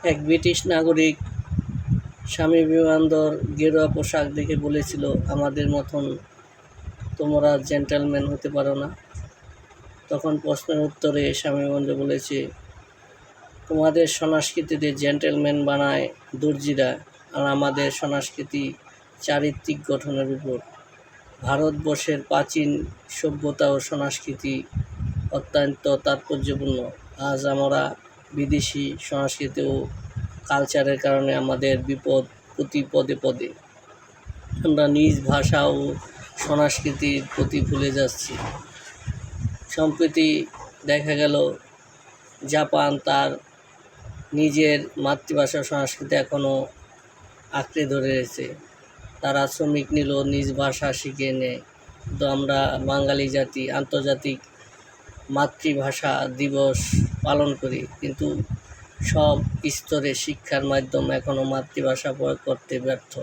এক ব্রিটিশ নাগরিক স্বামী বিবেকানন্দর গেরুয়া পোশাক দেখে বলেছিল, আমাদের মতন তোমরা জেন্টলম্যান হতে পারো না। তখন প্রশ্নের উত্তরে স্বামী বিবেকানন্দ বলেছে, তোমাদের সংস্কৃতিতে জেন্টলম্যান বানায় দর্জিরা, আর আমাদের সংস্কৃতি চারিত্রিক গঠনের উপর। ভারতবর্ষের প্রাচীন সভ্যতা ও সংস্কৃতি অত্যন্ত তাৎপর্যপূর্ণ। আজ আমরা বিদেশি সংস্কৃতি ও কালচারের কারণে আমাদের বিপদ প্রতি পদে পদে। আমরা নিজ ভাষা ও সংস্কৃতির প্রতি ভুলে যাচ্ছি। সম্প্রতি দেখা গেল জাপান তার নিজের মাতৃভাষা সংস্কৃতি এখনও আঁকড়ে ধরে রয়েছে। তারা শ্রমিক নিল, নিজ ভাষা শিখে নেয়। তো আমরা বাঙালি জাতি আন্তর্জাতিক মাতৃভাষা দিবস পালন করি, কিন্তু সব স্তরে শিক্ষার মাধ্যম এখনও মাতৃভাষা প্রয়োগ করতে ব্যর্থ।